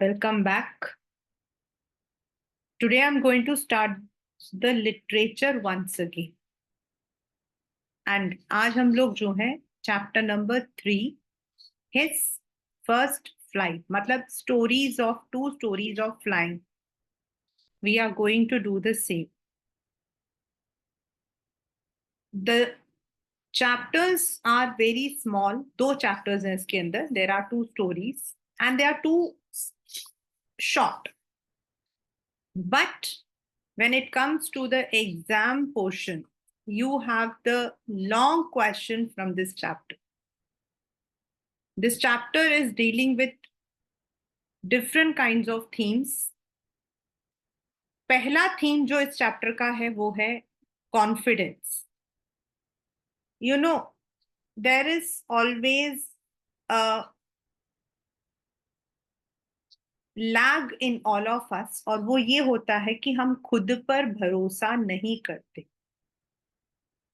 Welcome back. Today I'm going to start the literature once again. And आज हम लोग जो है chapter number 3, his first flight, मतलब two stories of flying. We are going to do the same. The chapters are very small. 2 chapters हैं इसके अंदर. There are 2 stories and they are too short. But when it comes to the exam portion, you have the long question from this chapter. This chapter is dealing with different kinds of themes. पहला theme जो इस chapter का है वो है confidence. You know, there is always a lag in all of us, और वो ये होता है कि हम खुद पर भरोसा नहीं करते.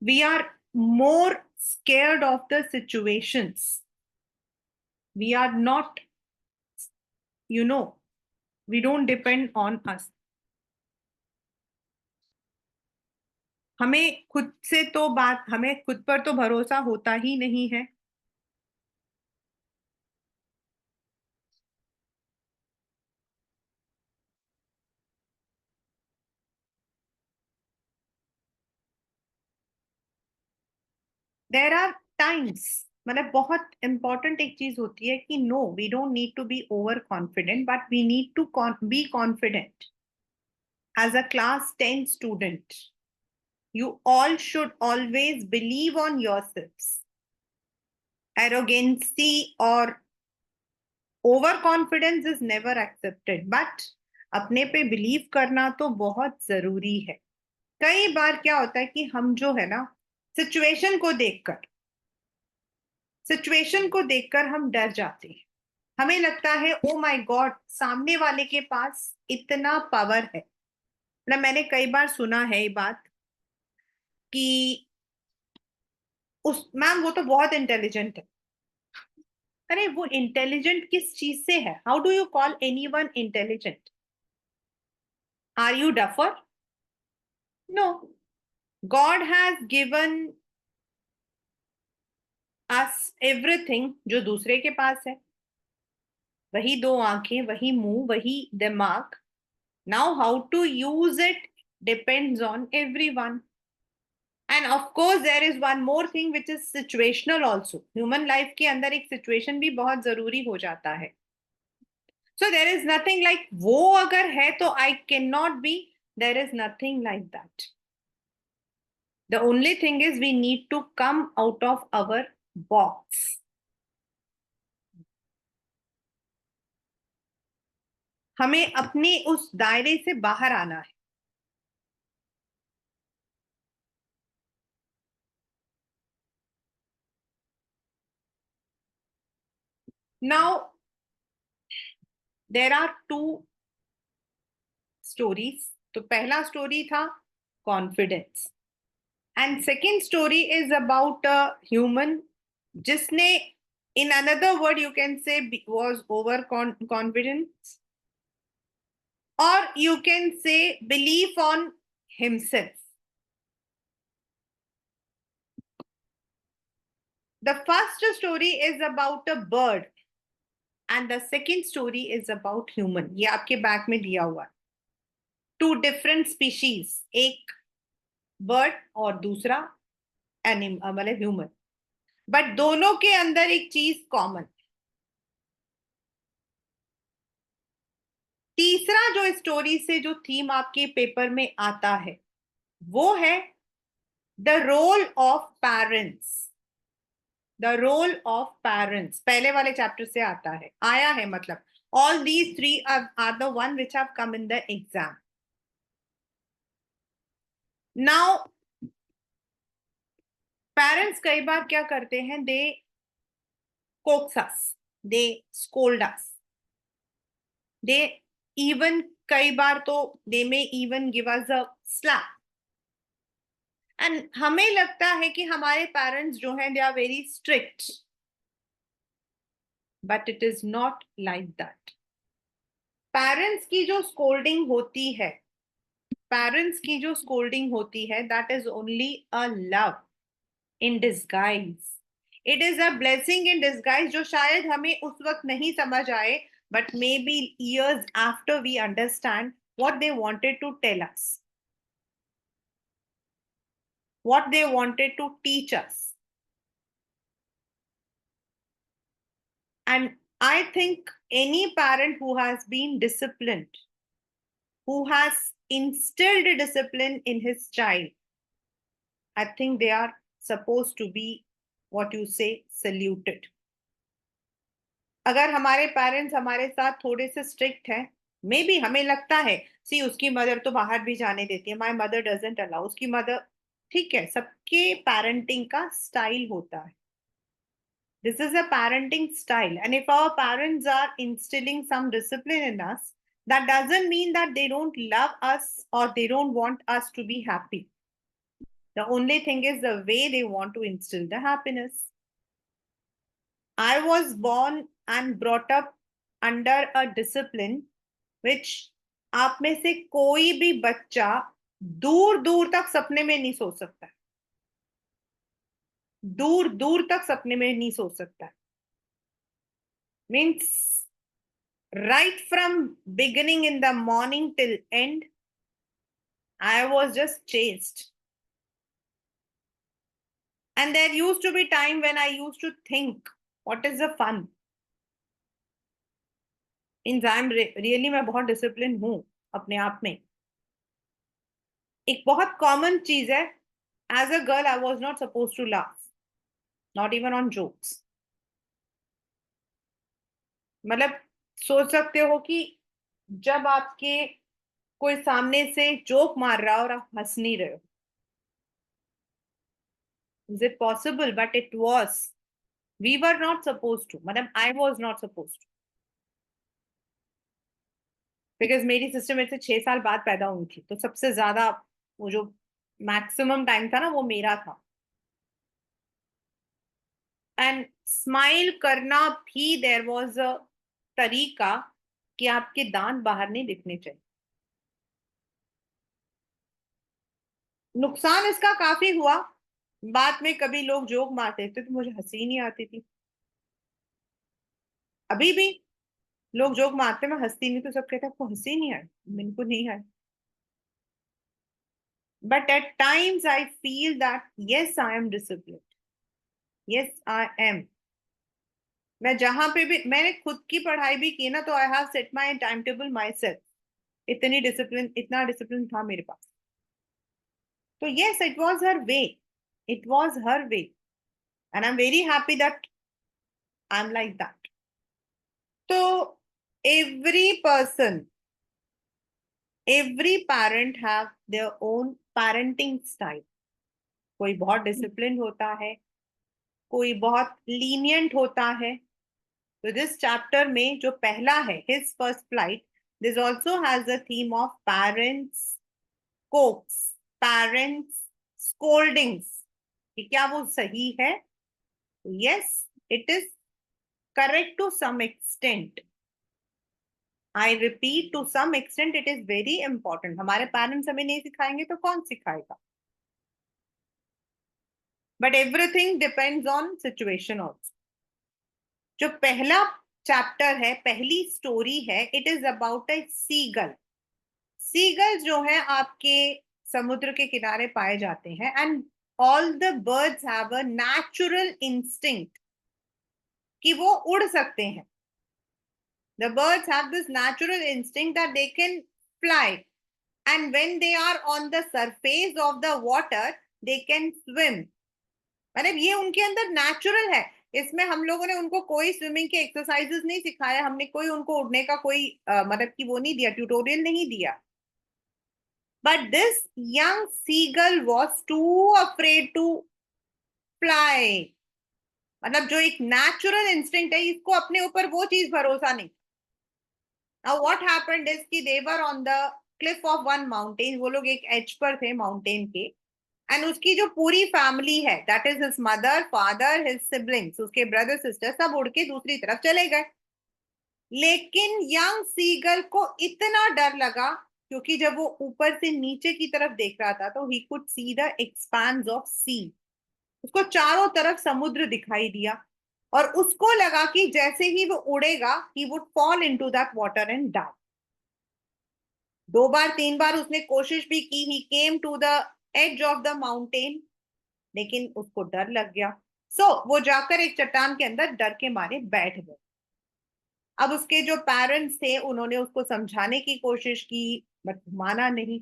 We are more scared of the situations. We are not, we don't depend on us. हमें खुद पर तो भरोसा होता ही नहीं है. There are times, मतलब बहुत important एक चीज होती है कि no, we don't need to be overconfident, but we need to be confident. As a class 10 student, you all should always believe on yourselves. Arrogancy or overconfidence is never accepted, but अपने पे believe करना तो बहुत जरूरी है. कई बार क्या होता है कि हम जो है ना सिचुएशन को देखकर हम डर जाते हैं. हमें लगता है ओ माय गॉड, सामने वाले के पास इतना पावर है. मतलब मैंने कई बार सुना है ये बात कि उस मैम वो तो बहुत इंटेलिजेंट है. अरे वो इंटेलिजेंट किस चीज से है? How do you call anyone intelligent? Are you duffer? No. God has given us everything जो दूसरे के पास है. वही 2 आंखें, वही मुंह, वही दिमाग. Now how to use it depends on everyone. And of course there is one more thing which is situational also. Human life के अंदर एक सिचुएशन भी बहुत जरूरी हो जाता है. So there is nothing like वो अगर है तो I can not be. There is nothing like that. The only thing is we need to come out of our box. हमें अपने उस दायरे से बाहर आना है. Now, there are 2 stories. तो पहला स्टोरी था confidence and second story is about a human जिसने, in another word you can say, was over confidence, or you can say belief on himself. The first story is about a bird and the second story is about human. ये आपके back में दिया हुआ. 2 different species, एक bird और दूसरा animal मतलब human. But दोनों के अंदर एक चीज कॉमन. तीसरा जो स्टोरी से जो थीम आपके पेपर में आता है वो है the role of parents. The role of parents पहले वाले चैप्टर से आता है, आया है. मतलब all these 3 are the one which have come in the exam. Now parents कई बार क्या करते हैं, दे coax us, they scold us, they even कई बार तो they may even give us a slap. And हमें लगता है कि हमारे पेरेंट्स जो हैं they are very strict, but it is not like that. Parents की जो स्कोल्डिंग होती है, पेरेंट्स की जो स्कोल्डिंग होती है, that is only a love in disguise. It is a blessing in disguise, जो शायद हमें उस वक्त नहीं समझ आए, but may be years after we understand what they wanted to tell us, what they wanted to teach us. And I think any parent who has been disciplined, who has instilled discipline in his child, I think they are supposed to be, what you say, saluted. अगर हमारे parents हमारे साथ थोड़े से strict हैं, may be हमें लगता है, सी उसकी मदर तो बाहर भी जाने देती है, माय मदर डजंट अलाउ, उसकी मदर, ठीक है, सबके पेरेंटिंग का स्टाइल होता है. This is a parenting style. And if our parents are instilling some discipline in us, that doesn't mean that they don't love us or they don't want us to be happy. The only thing is the way they want to instill the happiness. I was born and brought up under a discipline which आप में से कोई भी बच्चा दूर दूर तक सपने में नहीं सोच सकता, दूर दूर तक सपने में नहीं सोच सकता. Means right from beginning in the morning till end, I was just chased. And there used to be time when I used to think, what is the fun? Means I'm really, मैं बहुत discipline हूं अपने आप में. एक बहुत common चीज है, as a girl I was not suppose to laugh, not even on jokes. मतलब सोच सकते हो कि जब आपके कोई सामने से जोक मार रहा हो और आप हंस नहीं रहे हो, is it possible? But it was. We were not supposed to, मतलब I was not supposed to, because मेरी सिस्टर मेरे से 6 साल बाद पैदा हुई थी, तो सबसे ज्यादा वो जो मैक्सिमम टाइम था ना, वो मेरा था. एंड स्माइल करना भी देयर वॉज अ तरीका कि आपके दांत बाहर नहीं दिखने चाहिए. नुकसान इसका काफी हुआ. बाद में कभी लोग जोक मारते थे तो मुझे हंसी नहीं आती थी. अभी भी लोग जोक मारते, मैं हंसती नहीं, तो सब कहते आपको हंसी नहीं आई, मेरे को नहीं आई. But at times I feel that yes, I am disciplined. Yes, I am. मैं जहां पे भी मैंने खुद की पढ़ाई भी की ना, तो I have set my time table my self. इतनी डिसिप्लिन, इतना डिसिप्लिन था मेरे पास. तो yes, it was her way. It was her way. And I'm very happy that I'm like that. So every person, every parent have their own parenting style. कोई बहुत discipline होता है, कोई बहुत लीनियंट होता है. तो दिस चैप्टर में जो पहला है, his first flight, this also has a theme of parents coax, parents scoldings. कि क्या वो सही है? Yes, it is correct to some extent. I repeat, to some extent it is very important. हमारे पेरेंट्स हमें नहीं सिखाएंगे तो कौन सिखाएगा? But everything depends on situation also. जो पहला चैप्टर है, पहली स्टोरी है, it is about a seagull. Seagull जो है आपके समुद्र के किनारे पाए जाते हैं. And all the birds have a natural instinct कि वो उड़ सकते हैं. The birds have this natural instinct that they can fly, and when they are on the surface of the water they can swim. मतलब ये उनके अंदर natural है. इसमें हम लोगों ने उनको कोई स्विमिंग के एक्सरसाइजेस नहीं सिखाया, हमने कोई उनको उड़ने का कोई मतलब कि वो नहीं दिया, ट्यूटोरियल नहीं दिया. But this young seagull was too afraid to fly. मतलब जो एक नेचुरल इंस्टिंक्ट है, इसको अपने ऊपर वो चीज भरोसा नहीं. नाउ व्हाट हैपेंड इज कि they were on the cliff of one mountain. वो लोग एक एज पर थे माउंटेन के. एंड उसकी जो पूरी फैमिली है, that is his mother, father, his siblings, उसके ब्रदर सिस्टर, सब उड़ के दूसरी तरफ चले गए. लेकिन यंग सीगल को इतना डर लगा, क्योंकि जब वो ऊपर से नीचे की तरफ देख रहा था तो he could see the expanse of sea. उसको चारों तरफ समुद्र दिखाई दिया, और उसको लगा कि जैसे ही वो उड़ेगा he would fall into that water and die. दो बार तीन बार उसने कोशिश भी की, he came to the edge of the mountain, लेकिन उसको डर लग गया। वो जाकर एक चट्टान के अंदर डर के मारे बैठ गए। अब उसके जो पेरेंट्स थे उन्होंने उसको समझाने की कोशिश की, बट माना नहीं।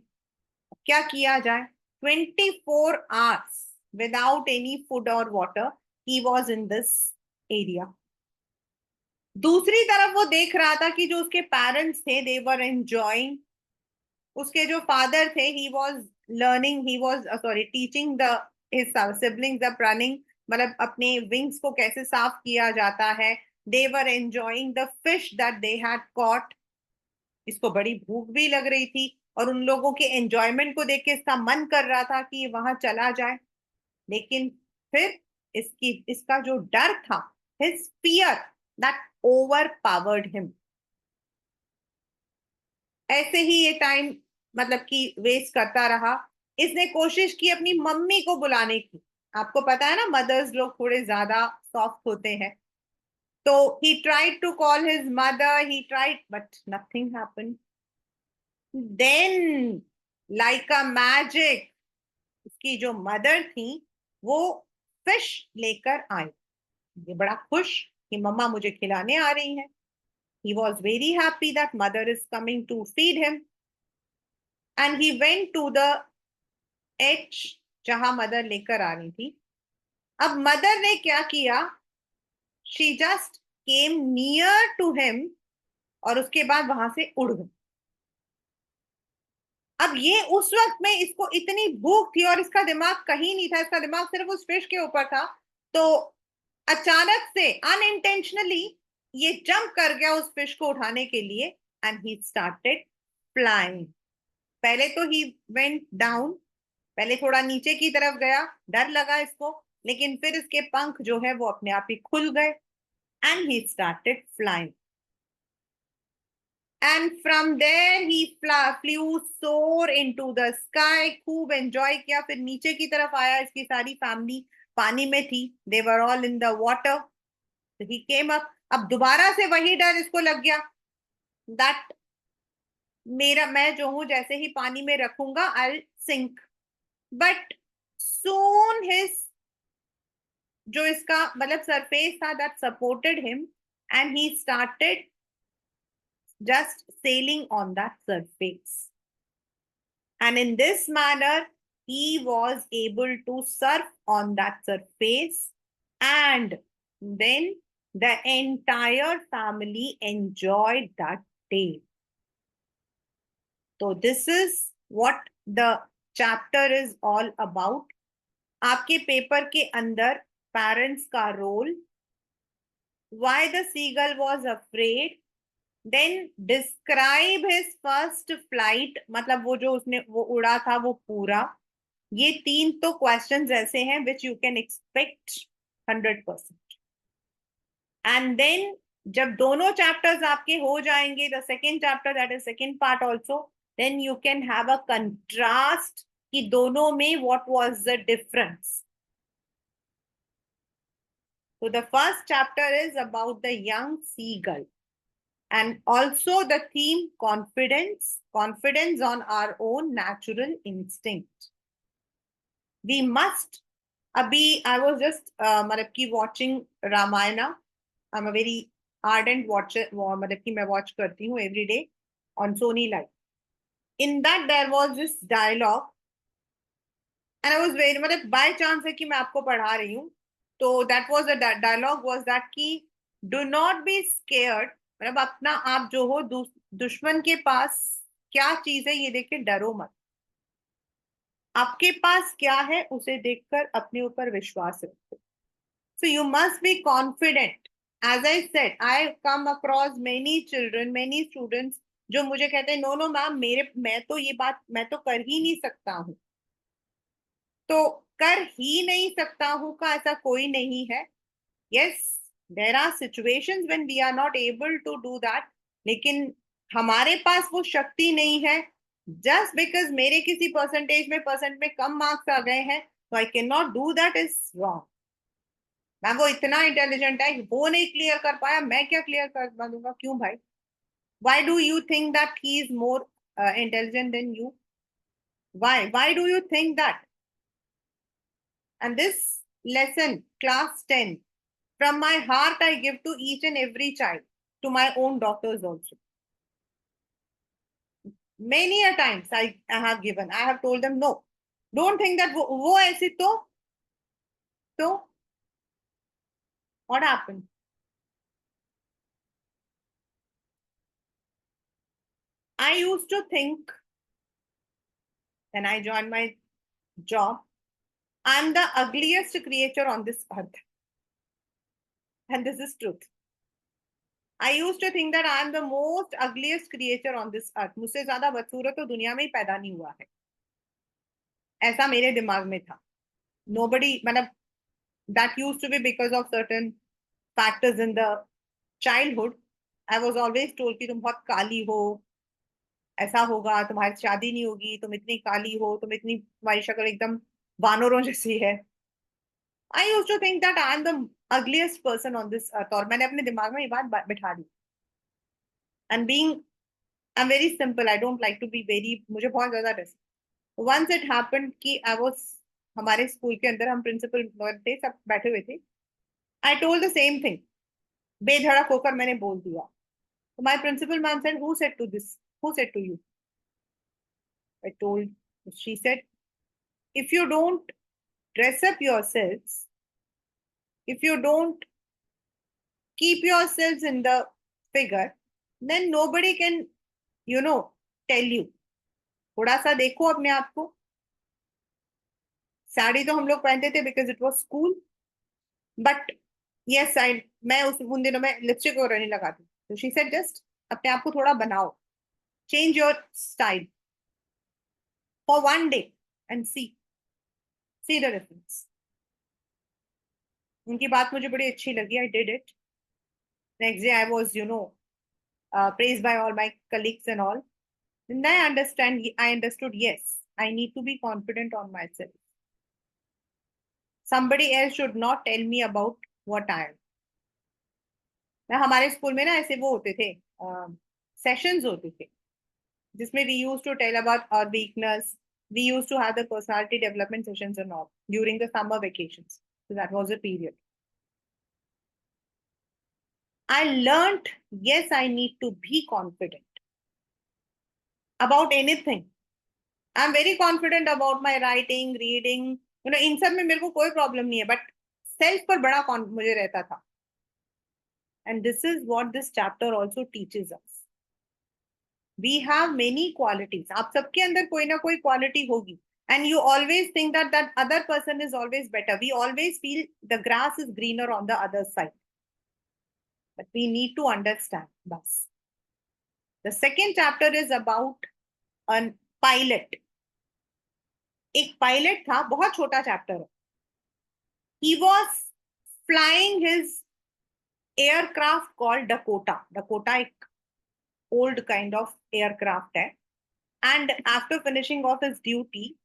क्या किया जाए? 24 आवर्स विदाउट एनी फूड और water he was in this area. दूसरी तरफ वो देख रहा था कि जो उसके पेरेंट्स थे दे वर एंजॉइंग। उसके जो फादर थे he was learning, he was sorry teaching the his siblings the running, मतलब अपने विंग्स को कैसे साफ किया जाता है। They were enjoying the fish that they had caught. इसको बड़ी भूख भी लग रही थी, और उन लोगों के एंजॉयमेंट को देख के इसका मन कर रहा था कि ये वहां चला जाए। लेकिन फिर इसका जो डर था, his fear, that over powered him. ऐसे ही ये टाइम मतलब कि वेस्ट करता रहा। इसने कोशिश की अपनी मम्मी को बुलाने की। आपको पता है ना, मदर्स लोग थोड़े ज्यादा सॉफ्ट होते हैं। तो he tried to call his mother, he tried but nothing happened. Then like a magic, उसकी जो मदर थी वो फिश लेकर आई। ये बड़ा खुश कि मम्मा मुझे खिलाने आ रही हैं। He was very happy that mother is coming to feed him, and he went to the edge जहां मदर लेकर आ रही थी। अब मदर ने क्या किया? She just came near to him, और उसके बाद वहां से उड़ गई। अब ये उस वक्त में इसको इतनी भूख थी और इसका दिमाग कहीं नहीं था, इसका दिमाग सिर्फ उस फिश के ऊपर था। तो अचानक से अनइंटेंशनली ये जंप कर गया उस फिश को उठाने के लिए, एंड ही स्टार्टेड फ्लाइंग। पहले तो ही वेंट डाउन, पहले थोड़ा नीचे की तरफ गया, डर लगा इसको, लेकिन फिर इसके पंख जो है वो अपने आप ही खुल गए, and he started flying. And from there he flew soar into the sky. खूब एंजॉय किया, फिर नीचे की तरफ आया। इसकी सारी फैमिली पानी में थी, they were all in the water. He came up. अब दोबारा से वही डर इसको लग गया, दैट मेरा मैं जो हूं जैसे ही पानी में रखूंगा आई सिंक। बट सून हिज जो इसका मतलब सरफेस था that supported him, and he started just sailing on that surface. And in this manner, he was able to surf on that surface, and then the entire family enjoyed that day. So, this is what the chapter is all about. आपके paper के अंदर parents का रोल, why the seagull was afraid, then describe his first flight, मतलब वो जो उसने वो उड़ा था वो पूरा। ये तीन तो क्वेश्चंस ऐसे हैं which you can expect 100%। And then जब दोनों चैप्टर्स आपके हो जाएंगे, the second chapter that is second part also, then you can have a contrast कि दोनों में what was the difference. So the first chapter is about the young seagull, and also the theme confidence on our own natural instinct. We must abhi I was just matlab ki watching Ramayana. I'm a very ardent watcher, matlab ki main watch karti hu every day on Sony Live. In that there was this dialogue, and I was very matlab by chance hai ki main aapko padha rahi hu, तो that was the dialogue was that ki do not be scared, मतलब अपना आप जो हो दुश्मन के पास क्या चीज है ये देख के डरो मत। आपके पास क्या है उसे देखकर अपने ऊपर विश्वास रखो। So you must be confident. As I said, I come across many children, many students जो मुझे कहते हैं नो नो मैम, मेरे मैं तो ये बात मैं तो कर ही नहीं सकता हूँ। तो कर ही नहीं सकता हूँ का ऐसा कोई नहीं है। Yes, there are situations when we are not able to do that, लेकिन हमारे पास वो शक्ति नहीं है। जस्ट बिकॉज मेरे किसी परसेंट में कम मार्क्स आ गए हैं, तो I can not do that, is wrong. Ma'am वो इतना इंटेलिजेंट है, वो नहीं क्लियर कर पाया, मैं क्या क्लियर कर दूंगा? क्यों भाई? Why do you think that he is more intelligent than you? Why do you think that? And this lesson, class 10, from my heart I give to each and every child, to my own daughters also. Many a times I have given, I have told them, no, don't think that wo aise to what happened? I used to think when I joined my job, I'm the ugliest creature on this earth. And this is truth. I used to think that I am the most ugliest creature on this earth. मुझसे ज्यादा बदसूरत तो दुनिया में ही पैदा नहीं हुआ है, ऐसा मेरे दिमाग में था। Nobody, मतलब that used to be because of certain factors in the childhood. I was always told कि तुम बहुत काली हो, ऐसा होगा, तुम्हारी शादी नहीं होगी, तुम इतनी काली हो, तुम्हारी शक्ल एकदम वानरों जैसी है। I used to think that I am the ugliest person on this earth, और मैंने अपने दिमाग में ये बात बिठा दी। And being, I'm very simple. I don't like to be very, मुझे बहुत ज्यादा रिस्क। Once it happened कि I was, हमारे स्कूल के अंदर हम प्रिंसिपल थे, सब बैठे हुए थे। I told the same thing, बेधड़क होकर मैंने बोल दिया। तो my principal ma'am said, who said to this? Who said to you? I told, she said, if you don't dress up yourselves, if you don't keep yourselves in the figure, then nobody can, you know, tell you. थोड़ा सा देखो अपने आप को। साड़ी तो हम लोग पहनते थे because it was school, but yes I, मैं उन दिनों में लिपस्टिक वगैरह नहीं लगाती। तो शी सेड जस्ट अपने आप को थोड़ा बनाओ, change your style for one day and see the difference. उनकी बात मुझे बड़ी अच्छी लगी, I did it. Next day I was praised by all my colleagues and all. And I understood, yes, I need to be confident on myself. Somebody else should not tell me about what I am. ना हमारे school में ना ऐसे वो होते थे, sessions होते थे, जिसमें we used to tell about our weakness. We used to have the personality development sessions and all during the summer vacations. So that was a period. I learned, yes, I need to be confident about anything. I'm very confident about my writing, reading, इन सब में मेरे को कोई problem नहीं है, but self पर बड़ा मुझे रहता था। And this is what this chapter also teaches us. We have many qualities, आप सबके अंदर कोई ना कोई क्वालिटी होगी, and you always think that that other person is always better. We always feel the grass is greener on the other side, but we need to understand बस। The second chapter is about a pilot. एक pilot था, बहुत छोटा chapter है। He was flying his aircraft called Dakota. Dakota एक old kind of aircraft है. And after finishing off his duty,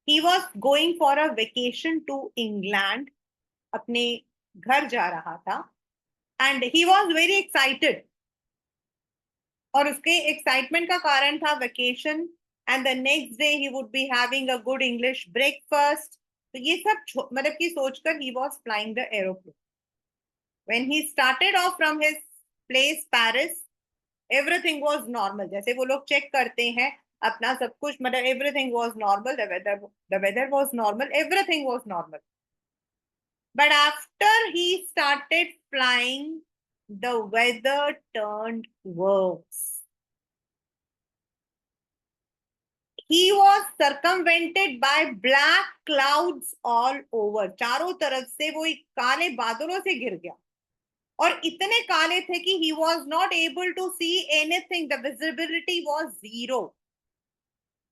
he was going for a vacation to England. अपने घर जा रहा था. And he was very excited. और उसके excitement का कारण था vacation. And the next day he would be having a good English breakfast. तो ये सब मतलब कि सोचकर he was flying the aeroplane. When he started off from his place Paris, everything was normal. जैसे वो लोग चेक करते हैं अपना सब कुछ, मतलब everything was normal. The weather was normal. Everything was normal. But after he started flying, the weather turned worse. He was circumvented by black clouds all over. चारों तरफ से वो एक काले बादलों से घिर गया, और इतने काले थे कि he was not able to see anything. The visibility was zero.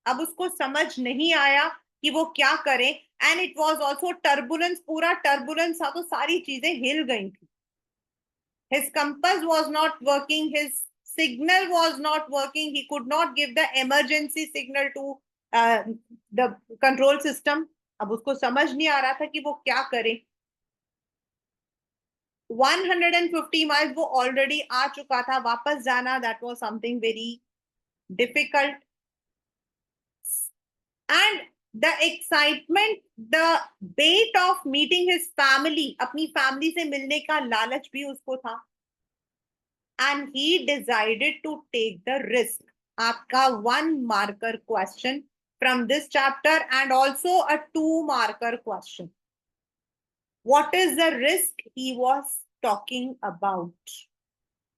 अब उसको समझ नहीं आया कि वो क्या करे, and it was also turbulence, पूरा टर्बुलेंस था, तो सारी चीजें हिल गई थी. His compass was not working, his signal was not working, he could not give the emergency signal to the control system. अब उसको समझ नहीं आ रहा था कि वो क्या करे. 150 miles वो ऑलरेडी आ चुका था, वापस जाना that was something very difficult. And the excitement, the bait of meeting his family, अपनी फैमिली से मिलने का लालच भी उसको था. And he decided to take the risk. आपका 1 marker question from this chapter and also a 2 marker question. What is the risk he was talking about?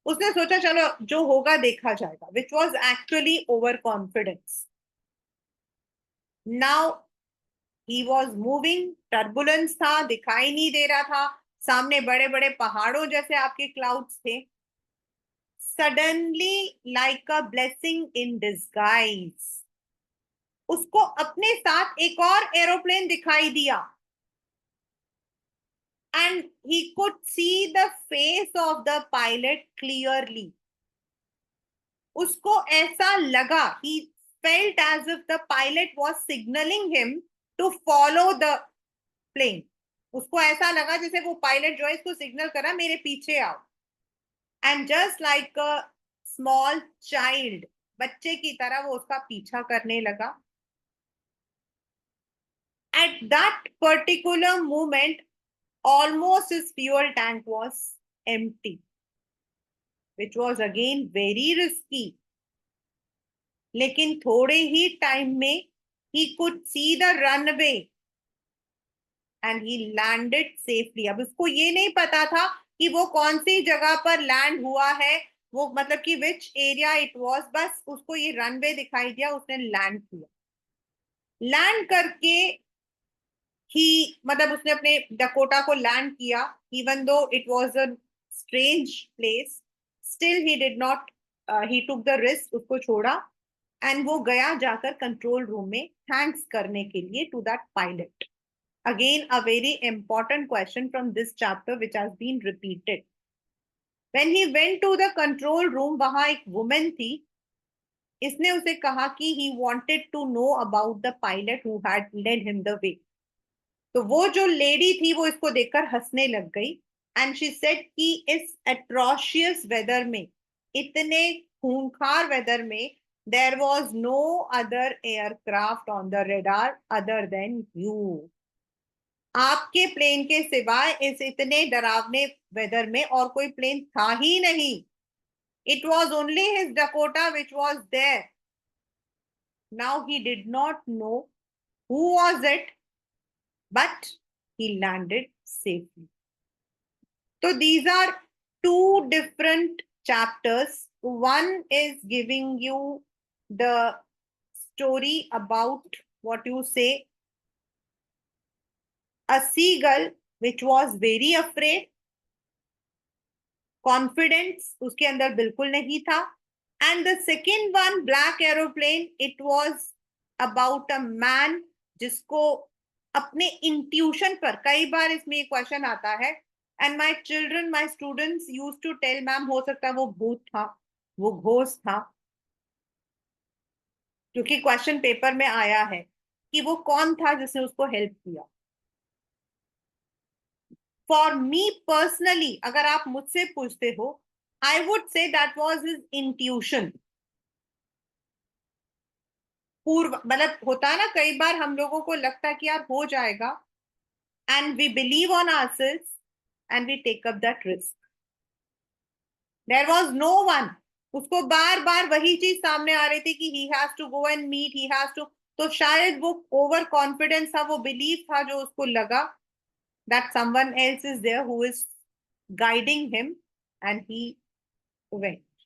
उसने सोचा चलो जो होगा देखा जाएगा, which was actually overconfidence. Now he was moving, turbulence था, दिखाई नहीं दे रहा था, सामने बड़े बड़े पहाड़ों जैसे आपके क्लाउड्स थे. Suddenly, like a blessing in disguise, उसको अपने साथ एक और एरोप्लेन दिखाई दिया. And he could see the face of the pilot clearly. उसको ऐसा लगा, he felt as if the pilot was signaling him to follow the plane. उसको ऐसा लगा जैसे वो पायलट जो है इसको सिग्नल करा मेरे पीछे आओ. And just like a small child, बच्चे की तरह वो उसका पीछा करने लगा. At that particular moment, almost his fuel tank was empty, which was again very risky. लेकिन थोड़े ही टाइम में he could see the runway and he landed safely. अब उसको ये नहीं पता था कि वो कौन सी जगह पर लैंड हुआ है, वो मतलब कि विच एरिया इट वाज, बस उसको ये रनवे दिखाई दिया, उसने लैंड किया. लैंड करके ही मतलब उसने अपने डकोटा को लैंड किया. Even though it was a strange place, still he did not, he took the risk, उसको छोड़ा. एंड वो गया जाकर कंट्रोल रूम में थैंक्स करने के लिए to that pilot. Again, a very important question from this chapter which has been repeated. When he went to the control room, वहां एक woman थी. इसने उसे कहा कि he wanted to know about the pilot who had led him the way. तो वो जो लेडी थी वो इसको देखकर हंसने लग गई. एंड शी सेड कि इस atrocious वेदर में, इतने खूंखार वेदर में, there was no other aircraft on the radar other than you. आपके प्लेन के सिवाय इस इतने डरावने वेदर में और कोई प्लेन था ही नहीं. It was only his Dakota which was there. Now he did not know who was it, but he landed safely. तो these are two different chapters. One is giving you the story about what you say a seagull which was very afraid. Confidence उसके अंदर बिल्कुल नहीं था. And the second one, black aeroplane, it was about a man जिसको अपने intuition पर, कई बार इसमें क्वेश्चन आता है and my children, my students use to tell ma'am हो सकता है वो भूत था, वो घोस्ट था, क्योंकि क्वेश्चन पेपर में आया है कि वो कौन था जिसने उसको हेल्प किया. फॉर मी पर्सनली, अगर आप मुझसे पूछते हो, I would say that was his intuition. पूर्व मतलब होता है ना, कई बार हम लोगों को लगता है कि यार हो जाएगा, and we believe on ourselves and we take up that risk. There was no one. उसको बार बार वही चीज सामने आ रही थी कि he has to go and meet, he has to. तो शायद वो ओवर कॉन्फिडेंस था, वो बिलीव था जो उसको लगा that someone else is there who is guiding him, and he went.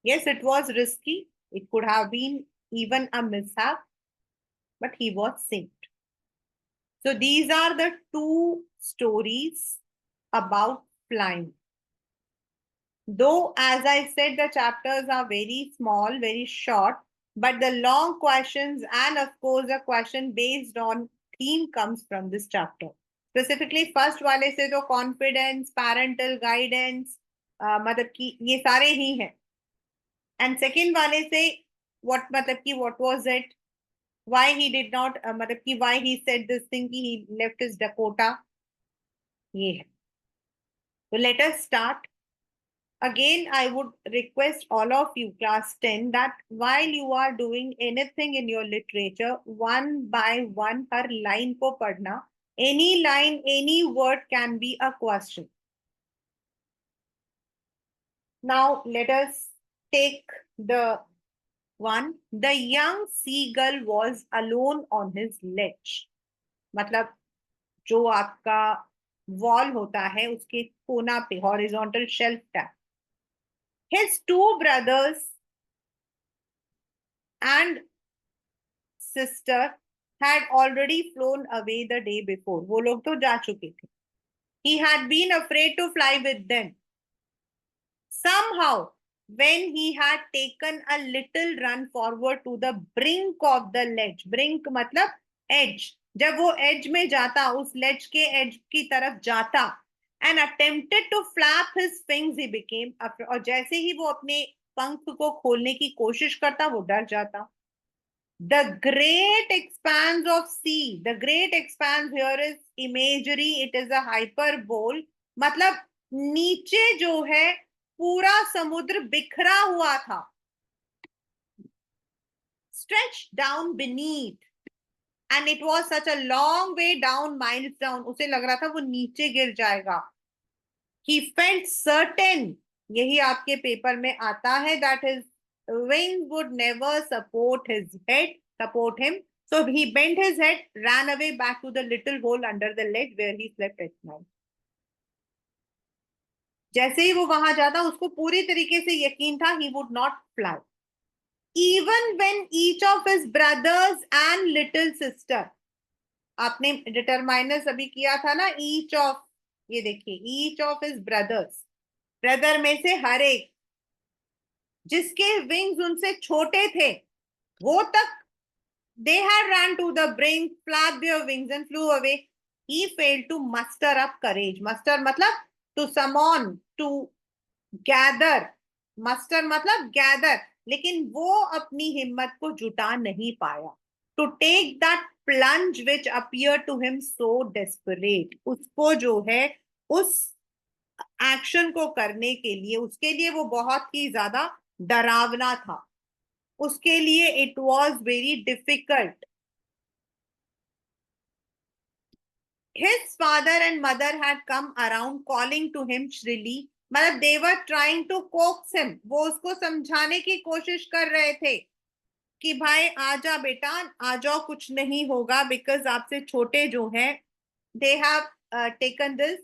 Yes, it was risky. It could have been even a mishap, but he was saved. So these are the two stories about flying. Though, as I said, the chapters are very small, very short, but the long questions and of course a question based on theme comes from this chapter. Specifically first वाले से तो confidence, parental guidance, मतलब कि ये सारे ही हैं. And second वाले से what मतलब कि what was it, why he did not, मतलब कि why he said this thing कि he left his Dakota, ये है. So let us start. Again, I would request all of you, class 10, that while you are doing anything in your literature, one by one, her line को पढ़ना. Any line, any word can be a question. Now, let us take the one. The young seagull was alone on his ledge. मतलब जो आपका wall होता है उसके कोना पे हॉरिजॉन्टल शेल्फ था. His two brothers and sister had already flown away the day before. वो लोग तो जा चुके थे. He had been afraid to fly with them. Somehow, when he had taken a little run forward to the brink of the ledge, brink मतलब edge, जब वो edge में जाता, उस ledge के edge की तरफ जाता, and attempted to flap his wings, he became afraid. और जैसे ही वो अपने पंख को खोलने की कोशिश करता, वो डर जाता. The great expanse of sea, the great expanse here is imagery, it is a hyperbole. मतलब नीचे जो है पूरा समुद्र बिखरा हुआ था. Stretched down beneath, and it was such a long way down, miles down. उसे लग रहा था वो नीचे गिर जाएगा. He felt certain, यही आपके पेपर में आता है, that his wings would never support him. So he bent his head, ran away back to the little hole under the ledge where he slept at night. जैसे ही वो वहां जाता, उसको पूरी तरीके से यकीन था he would not fly. Even when each of his brothers and little sister, आपने डिटरमाइनर्स अभी किया था ना, each of, ये देखिए each of his brothers, brother में से हर एक जिसके विंग्स उनसे छोटे थे, वो तक they had ran to the brink, flapped their wings and flew away. He failed to muster up courage. Muster मतलब to summon, to gather. Muster मतलब gather. लेकिन वो अपनी हिम्मत को जुटा नहीं पाया. To take that plunge which appeared to him so desperate. उसको जो है उस एक्शन को करने के लिए, उसके लिए वो बहुत ही ज्यादा डरावना था. उसके लिए it was very difficult. His father and mother had come around calling to him shrilly. मतलब they were trying to coax him. वो उसको समझाने की कोशिश कर रहे थे कि भाई आजा बेटा, आ जाओ, कुछ नहीं होगा, बिकॉज आपसे छोटे जो हैं, they have taken this.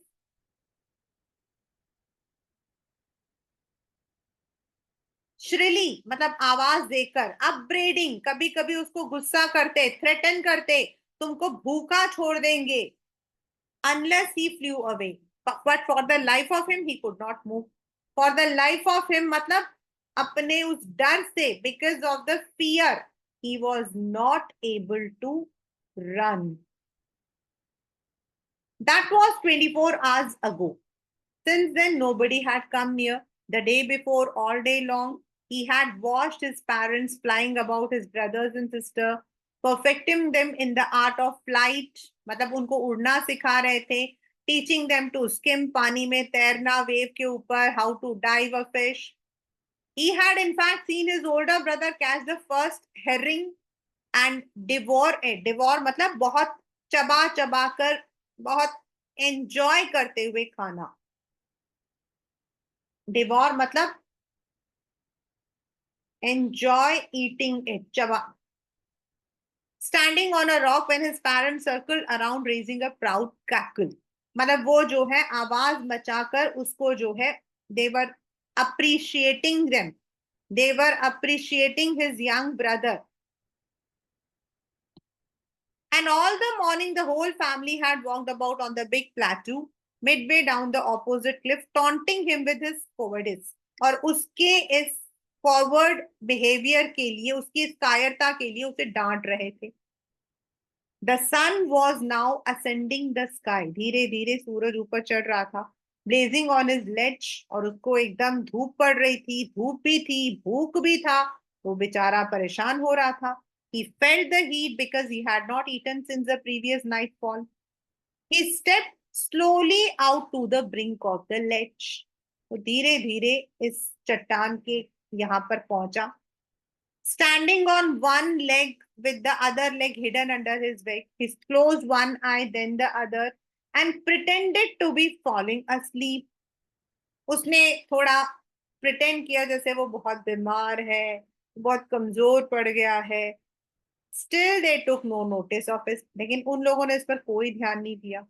श्रिली मतलब आवाज देकर. अपब्रेडिंग, कभी कभी उसको गुस्सा करते, थ्रेटन करते, तुमको भूखा छोड़ देंगे. Unless he flew away, but for the life of him he could not move. For the life of him मतलब अपने उस डर से, because of the fear, he was not able to run. That was 24 hours ago. Since then, nobody had come near. The day before, all day long, he had watched his parents flying about, his brothers and sister, perfecting them in the art of flight. मतलब उनको उड़ना सिखा रहे थे. Teaching them to skim, पानी में तैरना, wave के ऊपर, how to dive a fish. He had in fact seen his older brother catch the first herring and devour it. Devour मतलब बहुत चबा चबा कर, बहुत enjoy करते हुए खाना. Devour मतलब enjoy eating it, chaba. Standing on a rock when his parents circled around raising a proud cackle. मतलब वो जो है आवाज मचाकर उसको जो है, they were appreciating them. They were appreciating his young brother. And all the morning, the whole family had walked about on the big plateau, midway down the opposite cliff, taunting him with his cowardice. और उसके इस forward behaviour के लिए, उसकी इस कायरता के लिए उसे डांट रहे थे. The sun was now ascending the sky. धीरे धीरे सूरज ऊपर चढ़ रहा था. Blazing on his ledge, और उसको एकदम धूप पड़ रही थी, धूप भी थी, भूख भी था. वो बेचारा परेशान हो रहा था. He felt the heat because he had not eaten since the previous nightfall. He stepped slowly out to the brink of the ledge. वो धीरे धीरे इस चट्टान के यहाँ पर पहुंचा. Standing on one leg with the other leg hidden under his wig, he closed one eye, then the other, and pretended to be falling asleep. उसने थोड़ा प्रिटेंड किया जैसे वो बहुत बीमार है, बहुत कमजोर पड़ गया है. Still they took no notice of it. लेकिन उन लोगों ने इस पर कोई ध्यान नहीं दिया.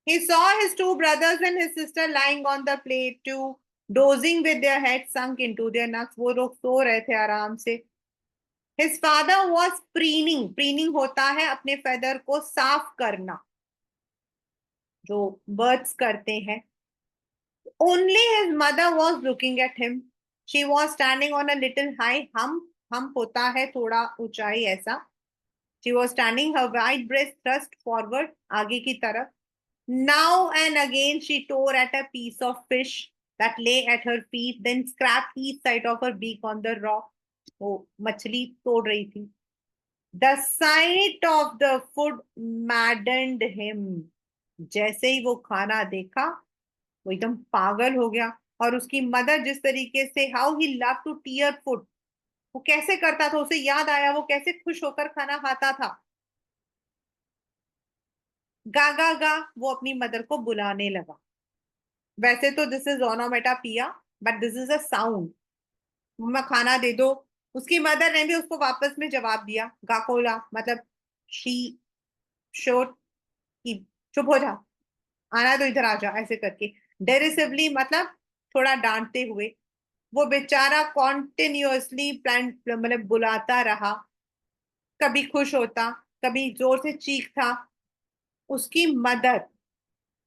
He saw his two brothers and his sister lying on the plate too, dozing with their heads sunk into their necks. वो लोग सो रहे थे आराम से. His father was preening. Preening होता है अपने feather को साफ करना, जो birds करते हैं. Only his mother was looking at him. She was standing on a little high hump. Hump होता है थोड़ा ऊंचाई ऐसा. She was standing, her wide breast thrust forward, आगे की तरफ. Now and again she tore at a piece of fish that lay at her feet, then scraped each side of her beak on the rock. वो मछली तोड़ रही थी. The sight of the food maddened him. जैसे ही वो खाना देखा, वो एकदम पागल हो गया. और उसकी मदर जिस तरीके से how he love to tear food, वो कैसे करता था, उसे याद आया वो कैसे खुश होकर खाना खाता था. गा गा गा वो अपनी मदर को बुलाने लगा. वैसे तो this is onomatopoeia, but this is a sound. मम्मा खाना दे दो. उसकी मदर ने भी उसको वापस में जवाब दिया, गाकोला मतलब शी शोट की चुप हो जा, आना तो इधर आ जा, ऐसे करके. डेरिसिवली मतलब थोड़ा डांटते हुए. वो बेचारा कॉन्टिन्यूअसली प्लान मतलब बुलाता रहा. कभी खुश होता, कभी जोर से चीखता. उसकी mother,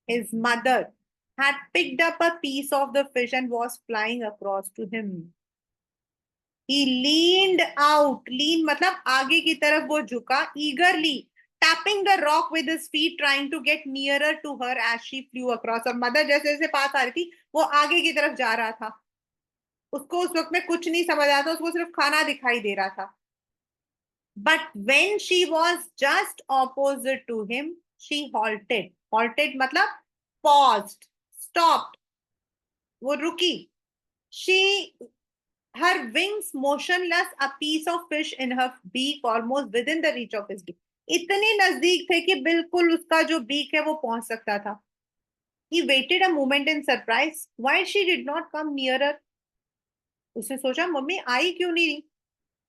his mother, had picked up a piece of the fish and was flying across to him. He leaned out. Lean मतलब आगे की तरफ वो झुका. Eagerly tapping the rock with his feet, trying to get nearer to her as she flew across. और mother जैसे जैसे पास आ रही थी, वो आगे की तरफ जा रहा था. उसको उस वक्त में कुछ नहीं समझ आता, उसको सिर्फ खाना दिखाई दे रहा था. But when she was just opposite to him, she halted. Halted मतलब paused, stopped. वो रुकी. She, her wings motionless, a piece of fish in her beak almost within the reach of his beak. इतने नजदीक थे कि बिल्कुल उसका जो बीक है वो पहुंच सकता था. He waited a moment in surprise. Why she did not come nearer? उसने सोचा मम्मी आई क्यों नहीं रही.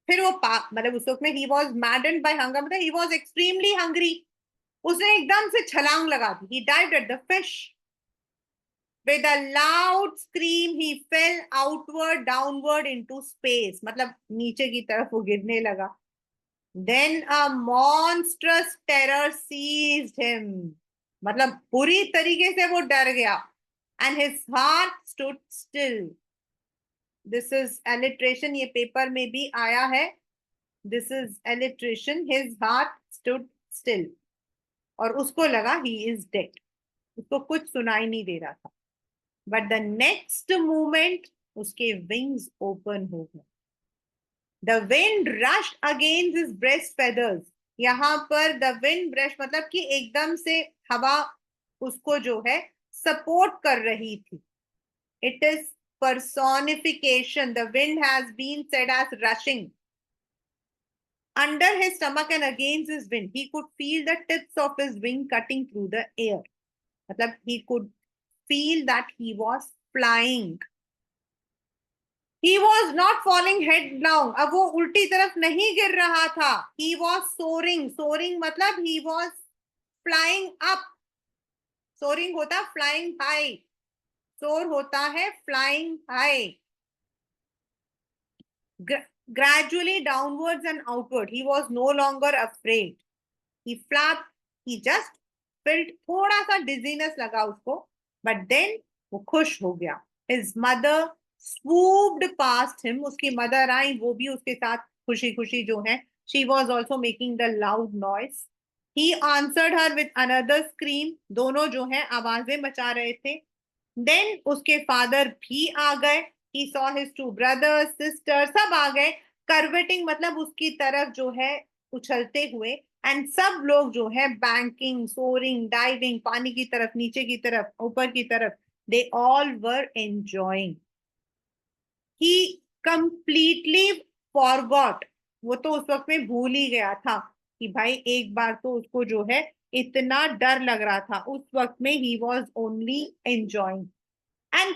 फिर वो मतलब उस वक्त में he was maddened by hunger, मतलब he was extremely hungry. उसने एकदम से छलांग लगा दी. He dived at the fish. With a loud scream, he fell outward, downward into space. मतलब नीचे की तरफ वो गिरने लगा. Then a monstrous terror seized him. मतलब बुरी तरीके से वो डर गया. And his heart stood still. This is alliteration. ये पेपर में भी आया है. This is alliteration. His heart stood still. और उसको लगा he is dead. उसको कुछ सुनाई नहीं दे रहा था. But the next moment, उसके wings open हो गए. The wind rushed against his breast feathers. यहाँ पर the wind brush मतलब कि एकदम से हवा उसको जो है सपोर्ट कर रही थी. It is personification. The wind has been said as rushing. Under his stomach and against his wind, he could feel the tips of his wing cutting through the air. मतलब he could feel that he was flying. He was not falling headlong. अब वो उल्टी तरफ नहीं गिर रहा था. He was soaring. Soaring मतलब he was flying up. Soaring होता flying high. Soar होता है flying high. Gradually downwards and outward. He was no longer afraid. He flapped. He just felt थोड़ा सा dizziness लगा उसको. But then वो खुश हो गया. His mother swooped past him. उसकी मदर आई, वो भी उसके साथ खुशी खुशी जो है. She was also making the loud noise. He answered her with another scream. दोनों जो है आवाजें मचा रहे थे. Then उसके फादर भी आ गए. He saw his two brothers, sisters, सब आ गए. Curveting मतलब उसकी तरफ जो है उछलते हुए. एंड सब लोग जो है बैंकिंग, सोरिंग, डाइविंग, पानी की तरफ, नीचे की तरफ, ऊपर की तरफ, they all were enjoying. He completely forgot. वो तो उस वक्त में भूल ही गया था कि भाई एक बार तो उसको जो है इतना डर लग रहा था. उस वक्त में he was only enjoying and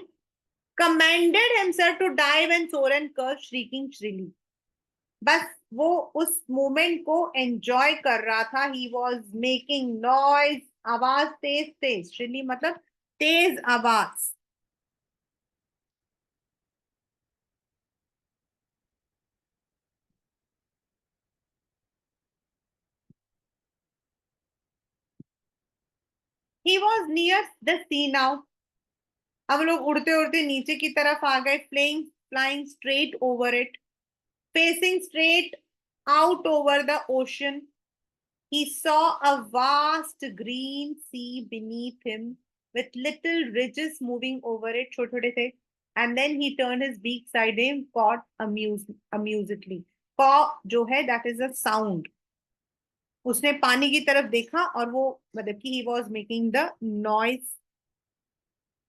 commanded himself to dive and soar and curse shrieking shrilly. बस वो उस मोमेंट को एंजॉय कर रहा था. ही वॉज मेकिंग नॉइज, आवाज तेज तेज, श्रिली मतलब तेज आवाज. He was near the sea now. अब लोग उड़ते उड़ते नीचे की तरफ आ गए. Flying, flying straight over it, facing straight out over the ocean. He saw a vast green sea beneath him with little ridges moving over it, छोटे छोटे थे. And then he turned his beak side him, caught amusedly. Caw जो है that is a sound. उसने पानी की तरफ देखा और वो मतलब कि he was making the noise.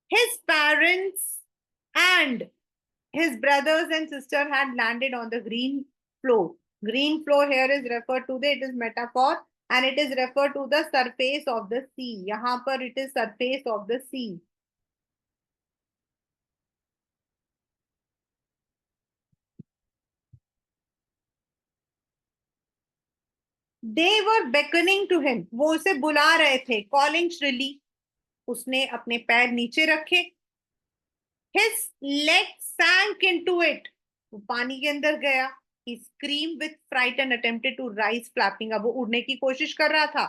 His parents and his brothers and sister had landed on the green floor. Green floor here is referred to the, it is metaphor and it is referred to the surface of the sea. यहाँ पर it is surface of the sea. They were beckoning to him. वो उसे बुला रहे थे. Calling shrilly. उसने अपने पैर नीचे रखे. His leg sank into it. वो पानी के अंदर गया. He screamed with fright and attempted to rise, flapping. अब वो उड़ने की कोशिश कर रहा था,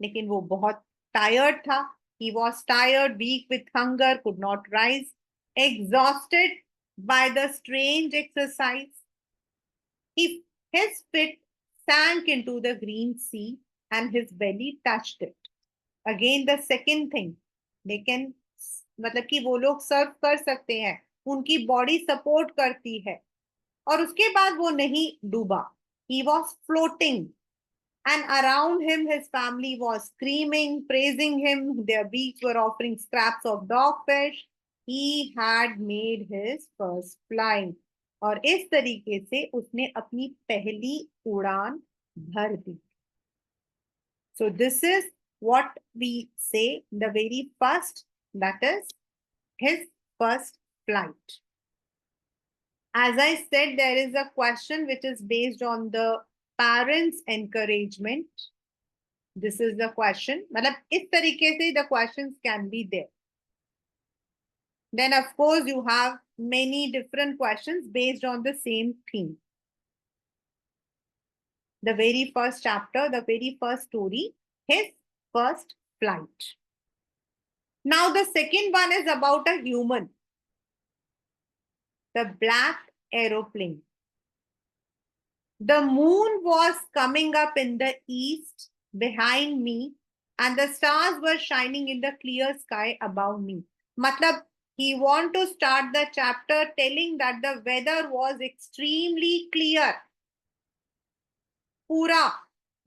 लेकिन वो बहुत टायर्ड था. He was tired, weak with hunger, could not rise, exhausted by the strange exercise. He, his feet sank into the green sea and his belly touched it. Again the second thing. लेकिन मतलब कि वो लोग सर्व कर सकते हैं, उनकी body support करती है, और उसके बाद वो नहीं डूबा. He was floating and around him his family was screaming, praising him. Their beaks were offering scraps of dogfish. He had made his first flight. और इस तरीके से उसने अपनी पहली उड़ान भर दी. So this is what we say the very first, that is his first flight. As I said, there is a question which is based on the parents' encouragement. This is the question. मतलब इस तरीके से the questions can be there. Then of course you have many different questions based on the same theme. The very first chapter, the very first story, his first flight. Now the second one is about a human. The black aeroplane. The moon was coming up in the east behind me and the stars were shining in the clear sky above me. मतलब he want to start the chapter telling that the weather was extremely clear. पूरा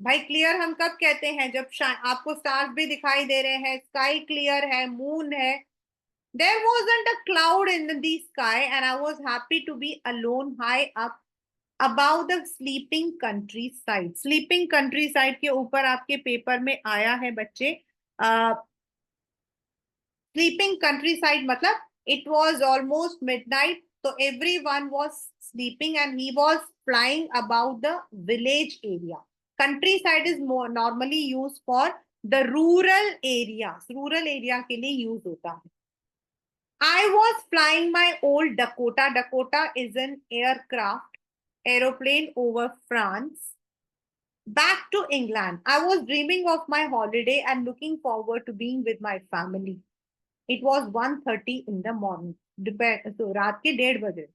भाई clear हम कब कहते हैं? जब आपको stars भी दिखाई दे रहे हैं, स्काई क्लियर है, मून है. There wasn't a cloud in the sky and I was happy to be alone high up above the sleeping countryside. Sleeping countryside के ऊपर आपके पेपर में आया है बच्चे. Sleeping countryside मतलब it was almost midnight, so everyone was sleeping and he was flying above the village area. Countryside is more normally used for the rural areas. Rural area के लिए use होता है. I was flying my old Dakota. Dakota is an aeroplane over France. Back to England. I was dreaming of my holiday and looking forward to being with my family. It was 1:30 in the morning. So रात के 1:30 बजे.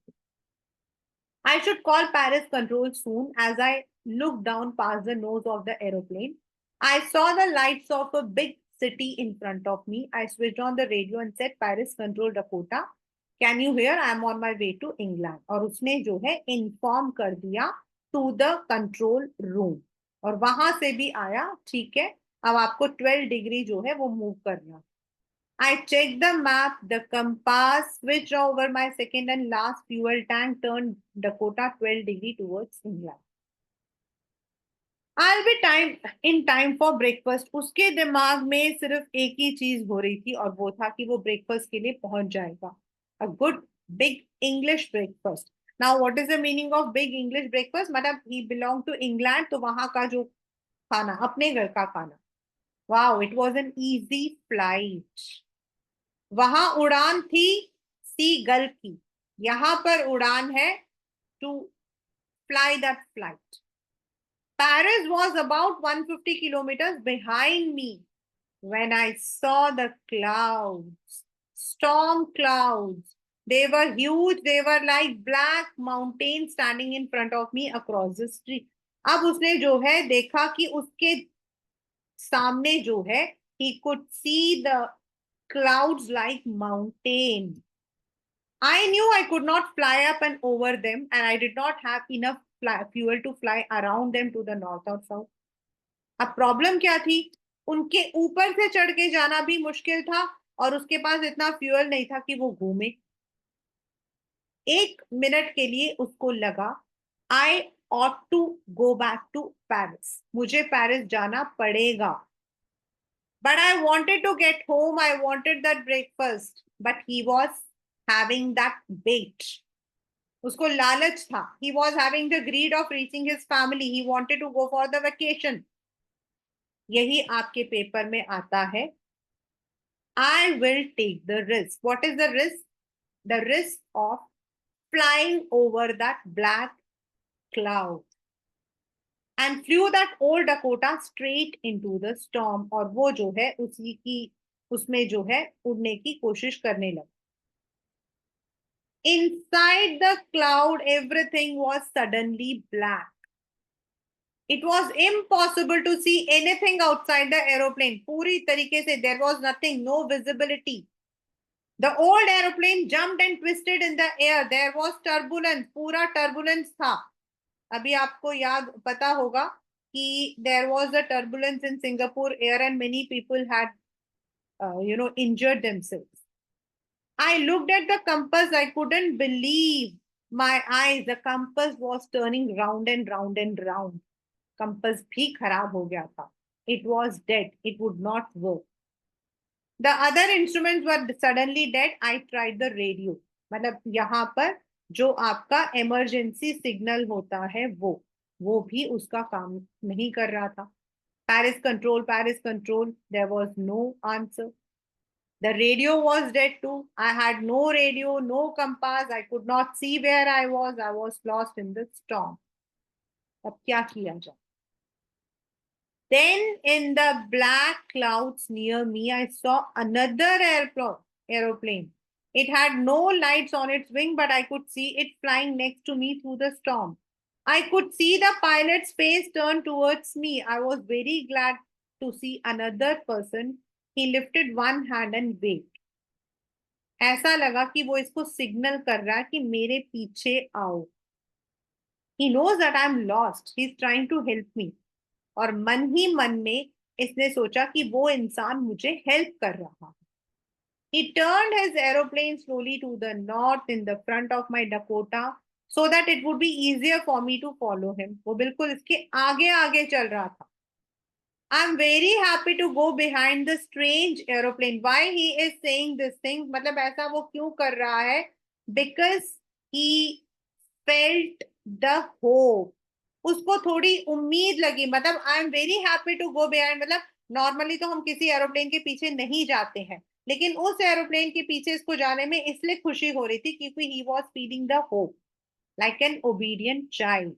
I should call Paris control soon as I looked down past the nose of the aeroplane. I saw the lights of a big city in front of me. I switched on the radio and said, Paris, control Dakota. Can you hear? I am on my way to England. और उसने जो है inform कर दिया to the control room, और वहां से भी आया, ठीक है, अब आपको 12 डिग्री जो है वो मूव करना. I checked the map, the compass, switched over my second and last fuel tank, turned Dakota 12 degree towards England. I'll be time in time for breakfast. उसके दिमाग में सिर्फ एक ही चीज हो रही थी, और वो था कि वो ब्रेकफास्ट के लिए पहुंच जाएगा. A good big English breakfast. Now what is the meaning of big English breakfast? मतलब he belonged to England, तो वहां का जो खाना, अपने घर का खाना. Wow, it was an easy flight. वहां उड़ान थी सी गल की, यहां पर उड़ान है to fly that flight. Paris was about 150 kilometers behind me when I saw the clouds, storm clouds. They were huge, they were like black mountains standing in front of me across the street. अब उसने जो है देखा कि उसके सामने जो है, he could see the clouds like mountain. I knew I could not fly up and over them, and I did not have enough fuel to fly around them to the north or south. अब problem क्या थी? उनके ऊपर से चढ़ के जाना भी मुश्किल था, और उसके पास इतना फ्यूल नहीं था कि वो घूमे. 1 मिनट के लिए उसको लगा, आई ought to go back to Paris. मुझे पेरिस जाना पड़ेगा. But I wanted to get home. I wanted that breakfast. But he was having that bait. उसको लालच था. He was having the greed of reaching his family. He wanted to go for the vacation. यही आपके paper में आता है. I will take the risk. What is the risk? The risk of flying over that black cloud. And flew that old Dakota straight into the storm. और वो जो है उसी की, उसमें जो है उड़ने की कोशिश करने लगा. Inside the cloud, everything was suddenly black. It was impossible to see anything outside the aeroplane. पूरी तरीके से there was nothing, no visibility. The old aeroplane jumped and twisted in the air. There was turbulence. पूरा turbulence था. अभी आपको याद पता होगा कि there was a turbulence in Singapore air and many people had, injured themselves. I looked at the compass. I couldn't believe my eyes. The compass was turning round and round and round. Compass भी खराब हो गया था. It was dead. It would not work. The other instruments were suddenly dead. I tried the radio. मतलब यहाँ पर जो आपका emergency signal होता है वो भी उसका काम नहीं कर रहा था. Paris control, Paris control. There was no answer. The radio was dead too. I had no radio, no compass. I could not see where I was. I was lost in the storm. अब क्या किया जाए? Then in the black clouds near me, I saw another aeroplane. It had no lights on its wing, but I could see it flying next to me through the storm. I could see the pilot's face turn towards me. I was very glad to see another person. He lifted one hand and waved. ऐसा लगा कि वो इसको signal कर रहा है कि मेरे पीछे आओ. He knows that I'm lost. He's trying to help me. और मन ही मन में इसने सोचा कि वो इंसान मुझे हेल्प कर रहा है. He turned his aeroplane slowly to the north in the front of my Dakota so that it would be easier for me to follow him. वो बिल्कुल इसके आगे आगे चल रहा था. I'm very happy to go behind the strange aeroplane. Why he is saying this thing? मतलब ऐसा वो क्यों कर रहा है? Because he felt the hope. उसको थोड़ी उम्मीद लगी. मतलब I am very happy to go behind, मतलब नॉर्मली तो हम किसी एरोप्लेन के पीछे नहीं जाते हैं, लेकिन उस एरोप्लेन के पीछे इसको जाने में इसलिए खुशी हो रही थी क्योंकि he was feeling the hope like an obedient child.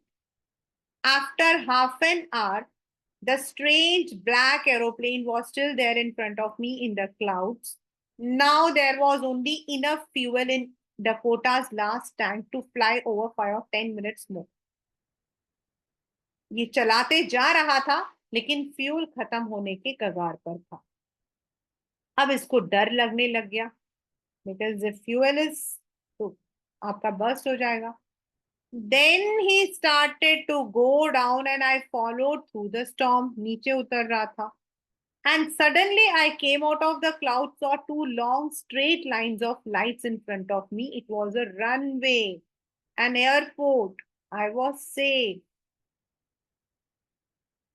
After half an hour the strange black aeroplane was still there in front of me in the clouds. Now there was only enough fuel in Dakota's last tank to fly over 5 or 10 minutes more. ये चलाते जा रहा था, लेकिन fuel खत्म होने के कगार पर था। अब इसको डर लगने लग गया, बिकॉज इफ फ्यूल इज, तो आपका बर्स्ट हो जाएगा। Then he started to go down and I followed through the storm. नीचे उतर रहा था, and suddenly I came out of the clouds, saw two long straight lines of lights in front of me. It was a runway, an airport. I was safe.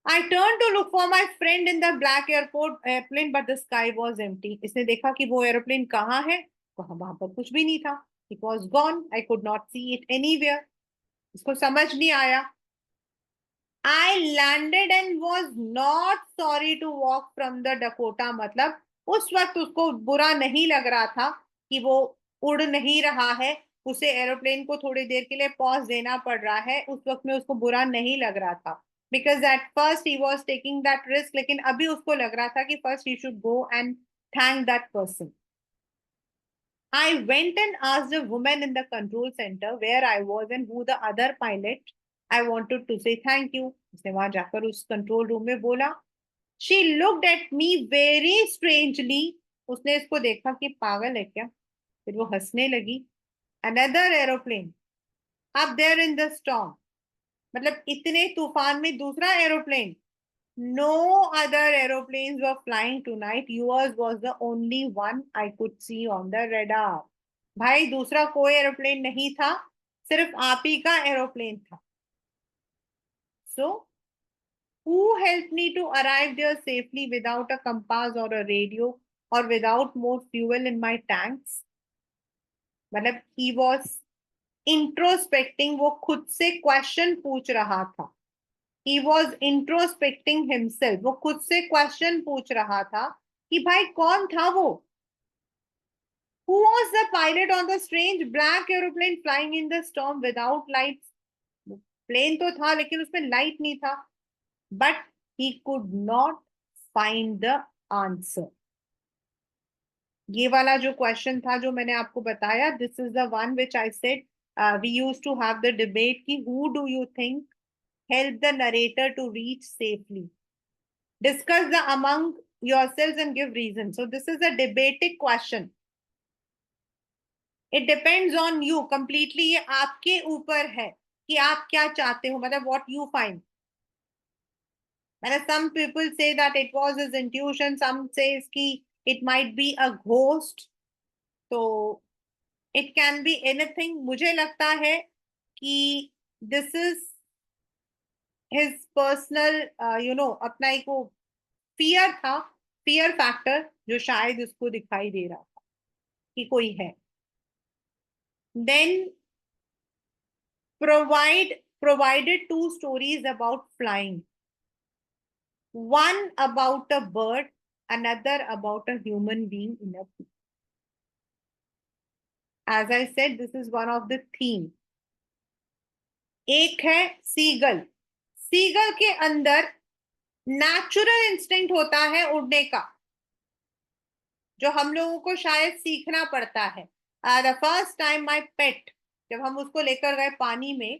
I turned to look for my friend in the black airport airplane, but the sky was empty. इसने देखा कि वो aeroplane कहाँ है, वहां पर कुछ भी नहीं था। It was gone. I could not see it anywhere. इसको समझ नहीं आया। I landed and was not sorry to walk from the Dakota। मतलब उस वक्त उसको बुरा नहीं लग रहा था कि वो उड़ नहीं रहा है, उसे एरोप्लेन को थोड़ी देर के लिए पॉज देना पड़ रहा है, उस वक्त में उसको बुरा नहीं लग रहा था। Because at first he was taking that risk, लेकिन अभी उसको लग रहा था कि first he should go and thank that person. I went and asked a woman in the control center where I was and who the other pilot. I wanted to say thank you. उसने वहां जाकर उस control room में बोला। She looked at me very strangely। उसने इसको देखा कि पागल है क्या, फिर वो हंसने लगी। Another aeroplane up there in the storm। मतलब इतने तूफान में दूसरा aeroplane. No other aeroplanes were flying tonight. Yours was the only one I could see on the radar। भाई दूसरा कोई एरोप्लेन नहीं था, सिर्फ आप ही का एरोप्लेन था। So, who helped me to arrive there safely without a compass or a radio or without more fuel in my tanks? मतलब he was introspecting, वो खुद से क्वेश्चन पूछ रहा था। He was introspecting himself, वो खुद से क्वेश्चन पूछ रहा था कि भाई कौन था वो। Who was the pilot on the strange black aeroplane flying in the storm without lights? Plane तो था लेकिन उसमें लाइट नहीं था। But he could not find the answer. ये वाला जो क्वेश्चन था जो मैंने आपको बताया, this is the one which I said we use to have the debate कि who do you think help the narrator to reach safely, discuss the among yourselves and give reason। So this is a debating question। it depends on you completely। ये आपके ऊपर है कि आप क्या चाहते हो, मतलब what you find। मतलब some people say that it was his intuition, some says कि it might be a ghost। तो it can be anything। मुझे लगता है कि this is his personal अपना एक वो फियर था, फियर फैक्टर जो शायद उसको दिखाई दे रहा था कि कोई है। Then provided two stories about flying, one about a bird, another about a human being in a plane। As I said, this is one of the theme। एक है सीगल। सीगल के अंदर नेचुरल इंस्टिंक्ट होता है उड़ने का, जो हम लोगों को शायद सीखना पड़ता है। द फर्स्ट टाइम माई पेट, जब हम उसको लेकर गए पानी में,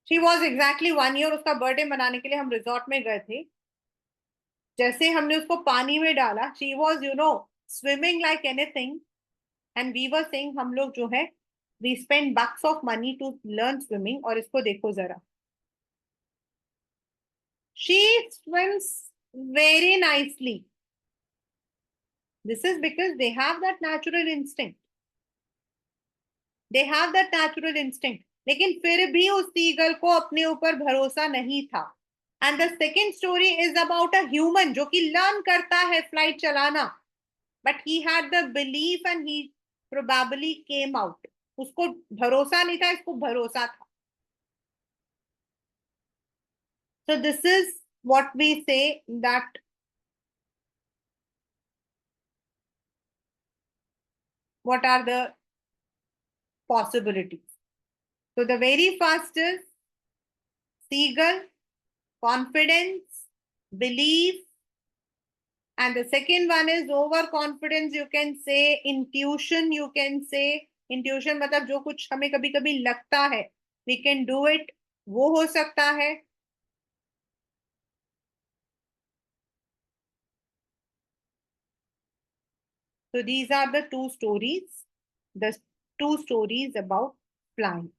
शी वॉज एग्जैक्टली 1 ईयर, उसका बर्थडे मनाने के लिए हम रिजॉर्ट में गए थे। जैसे हमने उसको पानी में डाला, she was swimming like anything. And we were saying, हम लोग जो है we spend bucks of money to learn swimming, और इसको देखो जरा, she swims very nicely. This is because they have that natural instinct, they have that natural instinct. लेकिन फिर भी उस ईगल को अपने ऊपर भरोसा नहीं था। And the second story is about a human जो कि लर्न करता है फ्लाइट चलाना, but he had the belief and he probably came out. उसको भरोसा नहीं था, इसको भरोसा था। So this is what we say that what are the possibilities। So the very first is seagull, confidence, belief, and the second one is overconfidence। You can say intuition, you can say intuition मतलब जो कुछ हमें कभी कभी लगता है we can do it, वो हो सकता है। So these are the two stories about flying.